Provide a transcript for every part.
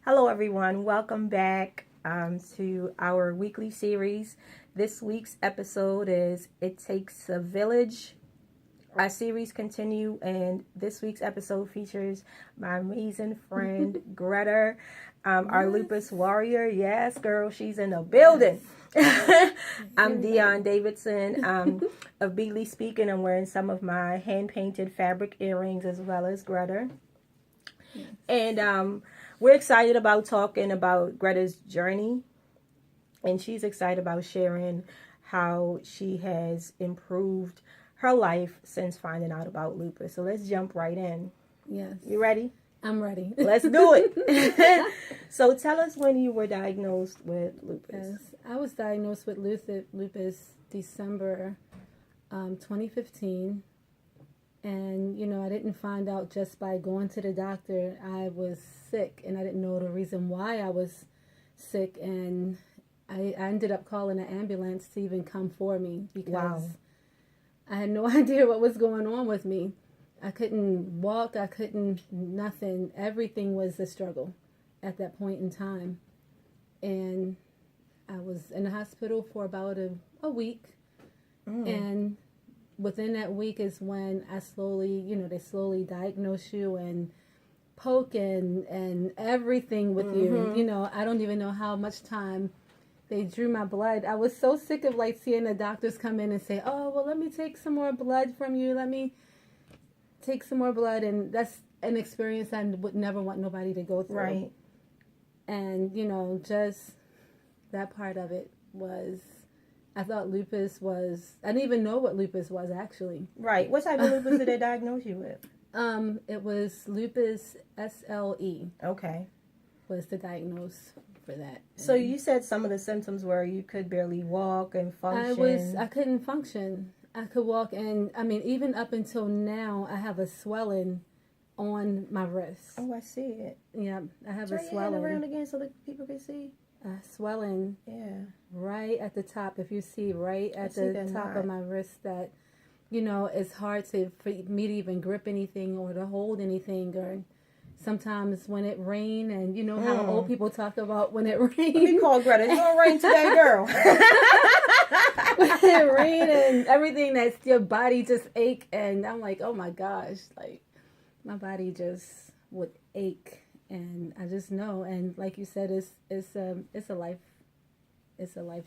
Hello, everyone. Welcome back to our weekly series. This week's episode is It Takes a Village. Our series continue, and this week's episode features my amazing friend Greta, our lupus warrior. Yes, girl, she's in the building. I'm Dyon, Davidson of Beadly speaking. I'm wearing some of my hand-painted fabric earrings as well as Greta. Yes. And we're excited about talking about Greta's journey, and she's excited about sharing how she has improved her life since finding out about lupus. So let's jump right in. Yes. You ready? I'm ready. Let's do it. So tell us when you were diagnosed with lupus. Yes. I was diagnosed with lupus December 2015. And, I didn't find out just by going to the doctor. I was sick, and I didn't know the reason why I was sick. And I ended up calling an ambulance to even come for me because I had no idea what was going on with me. I couldn't walk. I couldn't, nothing. Everything was a struggle at that point in time. And I was in the hospital for about a week. And within that week is when I slowly, they slowly diagnose you and poke and everything with you. I don't even know how much time they drew my blood. I was so sick of seeing the doctors come in and say, oh, well, let me take some more blood from you. Let me take some more blood. And that's an experience I would never want nobody to go through. Right. And, just that part of it was... I thought lupus was... I didn't even know what lupus was, actually. Right. What type of lupus did they diagnose you with? It was lupus SLE. Okay. Was the diagnose for that. So you said some of the symptoms were you could barely walk and function. I couldn't function. I could walk, and, even up until now, I have a swelling on my wrist. Oh, I see it. Yeah, I have Turn a swelling. Turn your hand around again so that people can see. Swelling. Yeah. Right at the top. If you see right at the top of my wrist, that, it's hard for me to even grip anything or to hold anything. Or sometimes when it rains, and you know how old people talk about when it rains. Let me call Greta. It's gonna rain today, girl. When it rains and everything, that's your body just ache, and I'm like, oh my gosh, my body just would ache. And I just know, and like you said, it's a life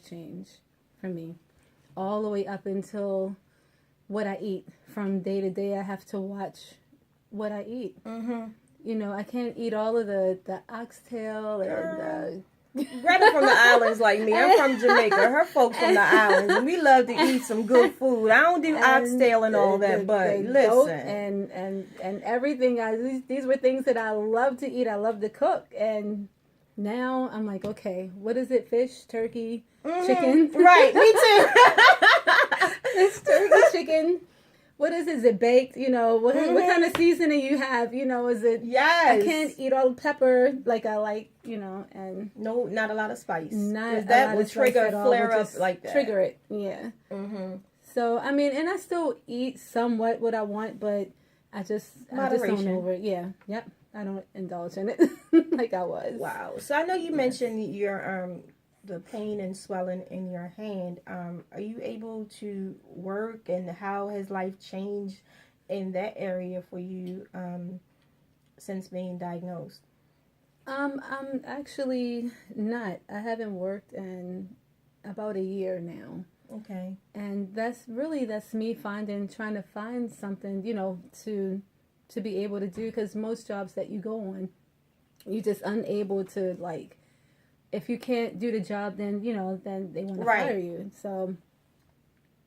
change for me, all the way up until what I eat. From day to day, I have to watch what I eat. I can't eat all of the oxtail and Greta from the islands like me. I'm from Jamaica. Her folks from the islands, and we love to eat some good food. I don't do oxtail and all that, but listen, and everything. These were things that I love to eat. I love to cook, and now I'm like, okay, what is it? Fish, turkey, chicken? Right, me too. It's turkey, chicken. What is it? Is it baked? What kind of seasoning you have? Is it? Yes. I can't eat all the pepper like I like, and... No, not a lot of spice. Not that would trigger a flare up like that. Trigger it, yeah. So, and I still eat somewhat what I want, but I just don't over it. Yeah, yep. I don't indulge in it like I was. Wow. So I know you mentioned your the pain and swelling in your hand. Are you able to work, and how has life changed in that area for you since being diagnosed? I'm actually not. I haven't worked in about a year now. Okay. And that's me trying to find something, to be able to do, because most jobs that you go on, you're just unable to, if you can't do the job, then, then they want to fire you. So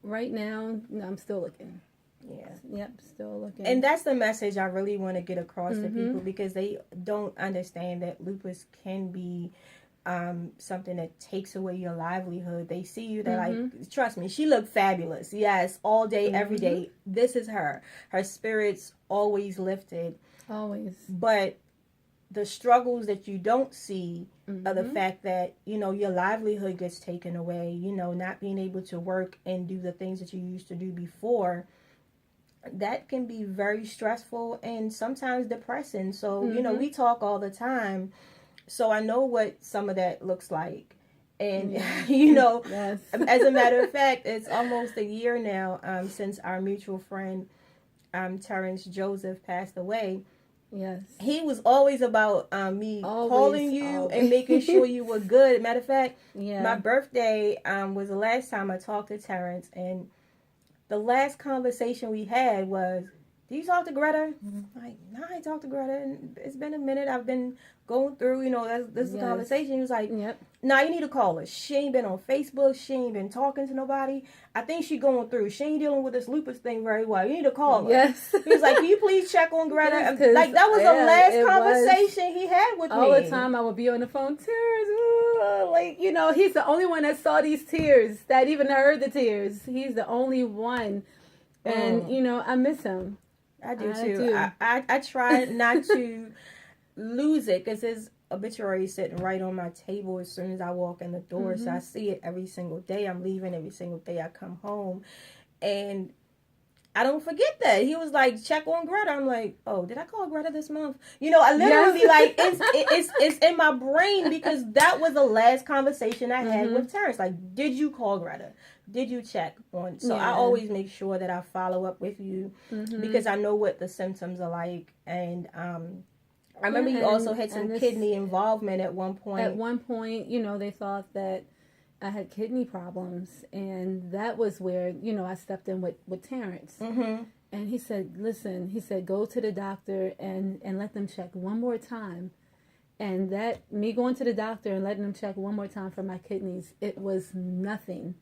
right now, I'm still looking. Yeah. Yep, still looking. And that's the message I really want to get across to people, because they don't understand that lupus can be something that takes away your livelihood. They see you, they're like, trust me, she looked fabulous. Yes, all day, every day. This is her. Her spirit's always lifted. Always. But the struggles that you don't see are the fact that, your livelihood gets taken away, not being able to work and do the things that you used to do before. That can be very stressful and sometimes depressing. So, we talk all the time So I know what some of that looks like. And, Yes. as a matter of fact, it's almost a year now since our mutual friend, Terrence Joseph, passed away. Yes. He was always about me calling you and making sure you were good. Matter of fact, my birthday was the last time I talked to Terrence, and the last conversation we had was, "Do you talk to Greta?" Like, "No, I ain't talked to Greta. It's been a minute. I've been going through, this is a conversation." He was like, "Nah, you need to call her. She ain't been on Facebook. She ain't been talking to nobody. I think she going through. She ain't dealing with this lupus thing very well. You need to call her." Yes. He was like, "Can you please check on Greta?" Yes, like, that was the last conversation he had with me. All the time I would be on the phone, tears. He's the only one that saw these tears, that even heard the tears. He's the only one. And, I miss him. I do too. I try not to lose it, because his obituary is sitting right on my table as soon as I walk in the door. So I see it every single day. I'm leaving every single day I come home. And I don't forget that. He was like, "Check on Greta." I'm like, "Oh, did I call Greta this month?" I literally like, it's in my brain, because that was the last conversation I had with Terrence. Like, did you call Greta? Did you check on? So I always make sure that I follow up with you, because I know what the symptoms are like. And I remember you also had some kidney involvement at one point. At one point, they thought that I had kidney problems, and that was where, I stepped in with Terrence. And he said, "Listen," he said, "go to the doctor and let them check one more time." And that, me going to the doctor and letting them check one more time for my kidneys, it was nothing.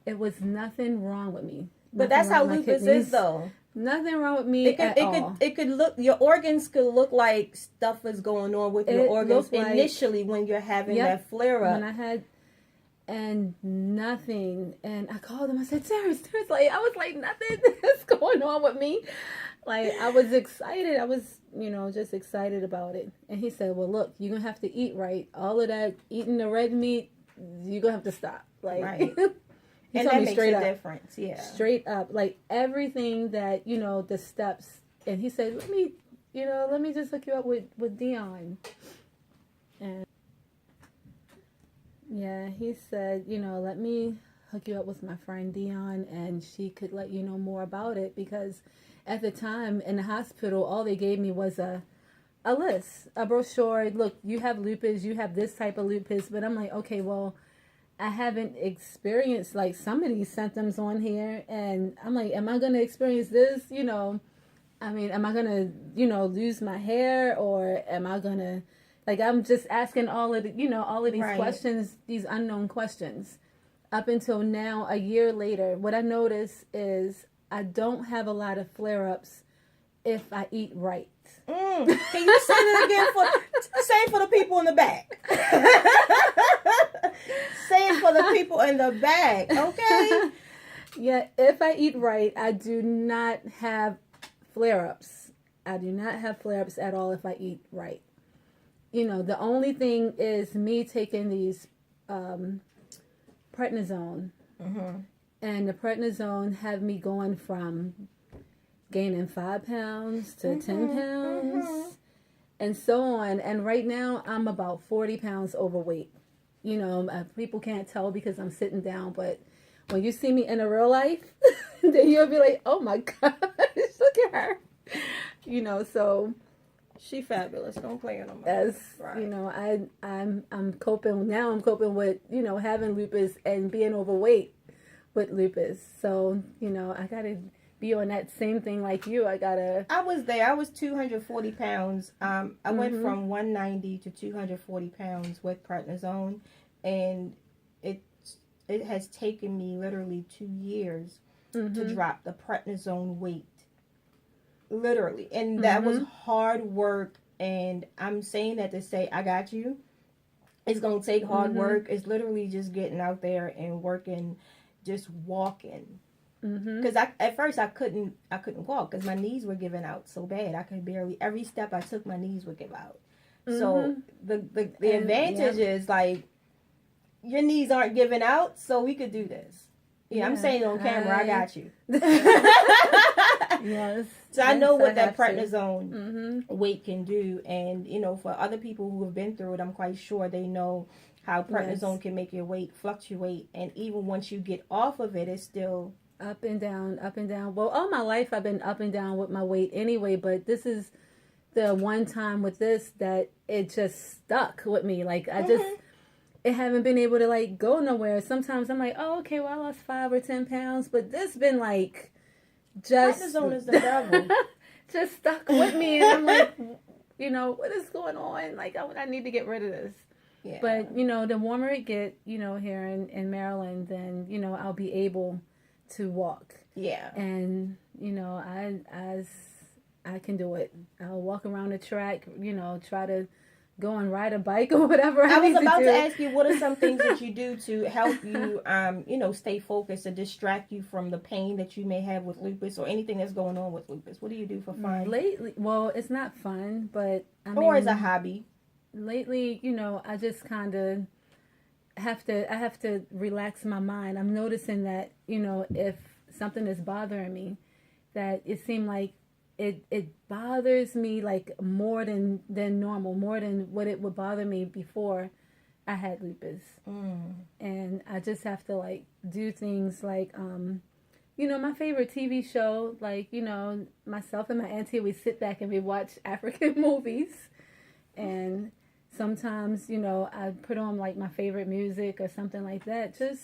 It was nothing wrong with me. But that's how lupus is, though. Nothing wrong with me at all. It could look, your organs could look like stuff is going on with your organs initially when you're having that flare up. When I had, and nothing. And I called him. I said, Terrence, like, I was like, nothing is going on with me. Like, I was excited. I was, just excited about it. And he said, "Well, look, you're going to have to eat right. All of that, eating the red meat, you're going to have to stop." Like, right. He and told that me makes straight a up, difference, yeah. Straight up, like everything that, the steps. And he said, let me just hook you up with Dyon. And yeah, he said, let me hook you up with my friend Dyon, and she could let you know more about it, because at the time in the hospital, all they gave me was a list, a brochure. Look, you have lupus, you have this type of lupus. But I'm like, okay, well, I haven't experienced like some of these symptoms on here, and I'm like, am I going to experience this? Am I going to, lose my hair, or am I going to, like, I'm just asking all of these questions, these unknown questions. Up until now, a year later, what I notice is I don't have a lot of flare-ups if I eat right. Can you say it again say it for the people in the back? Say it for the people in the back, okay? Yeah, if I eat right, I do not have flare-ups. I do not have flare-ups at all if I eat right. The only thing is me taking these prednisone. And the prednisone have me going from gaining 5 pounds to 10 pounds and so on. And right now I'm about 40 pounds overweight. People can't tell because I'm sitting down, but when you see me in a real life, then you'll be like, oh my gosh, look at her. So she fabulous. Don't play her no more. As I'm coping now. I'm coping with having lupus and being overweight with lupus. So I gotta be on that same thing like you. I was there. I was 240 pounds. I went from 190 to 240 pounds with prednisone, and it has taken me literally 2 years to drop the prednisone weight. Literally. And that was hard work, and I'm saying that to say I got you. It's going to take hard work. It's literally just getting out there and working, just walking. Because at first I couldn't walk because my knees were giving out so bad. I could barely, every step I took, my knees would give out. So the advantage is like your knees aren't giving out, so we could do this. Yeah, I'm saying on camera, I got you. Yes. So I Yes, know what I that have to. prednisone weight can do. And, for other people who have been through it, I'm quite sure they know how Yes. prednisone can make your weight fluctuate. And even once you get off of it, it's still... Up and down, up and down. Well, all my life I've been up and down with my weight anyway, but this is the one time with this that it just stuck with me. Like, I just, it haven't been able to, like, go nowhere. Sometimes I'm like, oh, okay, well, I lost 5 or 10 pounds, but this been, like, just... Prednisone is the devil. just stuck with me, and I'm like, what is going on? Like, I need to get rid of this. Yeah. But, the warmer it get, here in Maryland, then, I'll be able to walk. Yeah. And, I can do it. I'll walk around the track, try to go and ride a bike or whatever I was need about to to do. ask you, what are some things that you do to help you, stay focused, to distract you from the pain that you may have with lupus or anything that's going on with lupus? What do you do for fun? Lately, well, it's not fun, but or as a hobby. Lately, I just kind of I have to relax my mind. I'm noticing that, if something is bothering me, that it seemed like it bothers me like more than normal, more than what it would bother me before I had lupus. And I just have to like do things like, my favorite TV show, like, myself and my auntie, we sit back and we watch African movies. And sometimes, I put on like my favorite music or something like that. Just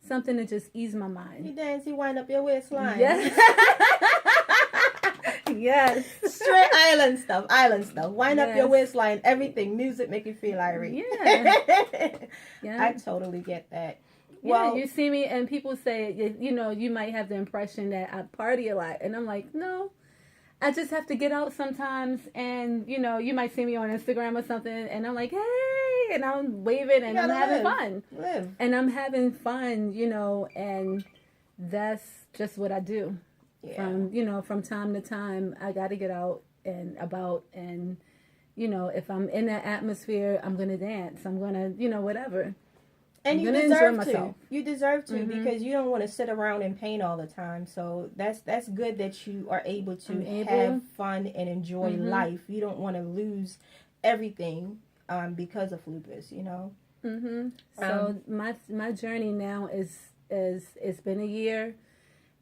something to just ease my mind. You dance, you wind up your waistline. Yes. Yes. Straight island stuff. Wind up your waistline. Everything. Music make you feel irate. Yeah. I totally get that. Well, you see me and people say, you might have the impression that I party a lot. And I'm like, no. I just have to get out sometimes, and you might see me on Instagram or something, and I'm like, hey, and I'm waving, and I'm having fun. And I'm having fun, and that's just what I do. Yeah. From time to time, I got to get out and about, and if I'm in that atmosphere, I'm gonna dance. I'm gonna, whatever. And you deserve to. You deserve to, because you don't want to sit around in pain all the time. So that's good that you are able to have fun and enjoy life. You don't want to lose everything because of lupus, So my journey now is it's been a year,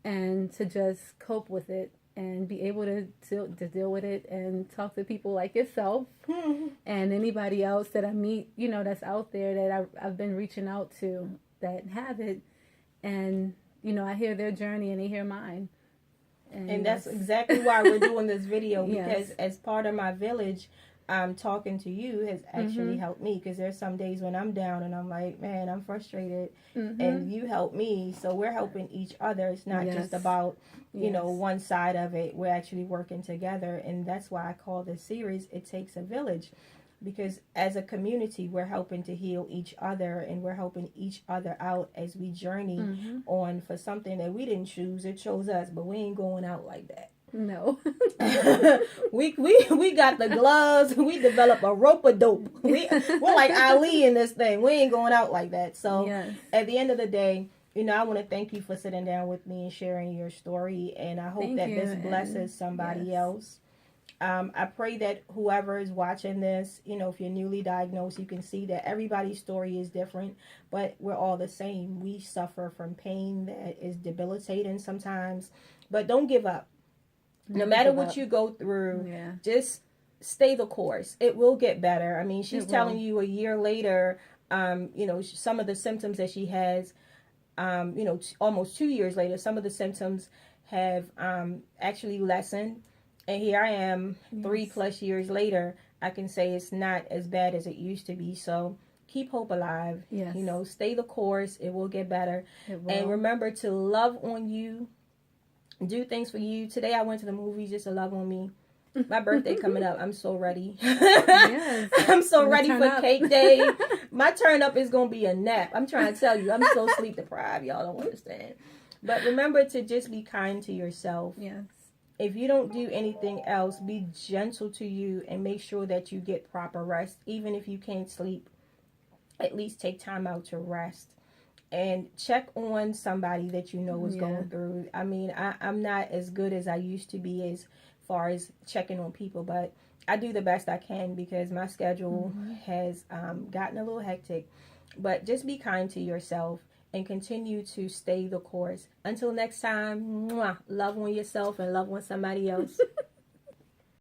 and to just cope with it and be able to deal with it and talk to people like yourself and anybody else that I meet, that's out there that I've been reaching out to that have it. And, I hear their journey and they hear mine. And that's exactly why we're doing this video, because as part of my village, talking to you has actually helped me, because there's some days when I'm down and I'm like, man, I'm frustrated, and you help me, so we're helping each other. It's not just about one side of it. We're actually working together, and that's why I call this series It Takes a Village, because as a community we're helping to heal each other, and we're helping each other out as we journey on for something that we didn't choose. It chose us, but we ain't going out like that. No. we got the gloves. We develop a rope-a-dope. We're like Ali in this thing. We ain't going out like that. So at the end of the day, I want to thank you for sitting down with me and sharing your story. And I hope that this blesses somebody else. I pray that whoever is watching this, if you're newly diagnosed, you can see that everybody's story is different, but we're all the same. We suffer from pain that is debilitating sometimes, but don't give up. No matter what you go through, just stay the course. It will get better. I mean, she's telling you a year later, some of the symptoms that she has, almost 2 years later, some of the symptoms have actually lessened. And here I am, 3+ years later, I can say it's not as bad as it used to be. So keep hope alive. Stay the course. It will get better. And remember to love on you. Do things for you. Today I went to the movies just to love on me. My birthday coming up. I'm so ready. I'm so ready for cake day. My turn up is going to be a nap. I'm trying to tell you. I'm so sleep deprived. Y'all don't understand. But remember to just be kind to yourself. If you don't do anything else, be gentle to you and make sure that you get proper rest. Even if you can't sleep, at least take time out to rest. And check on somebody that is going through. I mean, I'm not as good as I used to be as far as checking on people, but I do the best I can because my schedule has gotten a little hectic. But just be kind to yourself and continue to stay the course. Until next time, mwah, love on yourself and love on somebody else.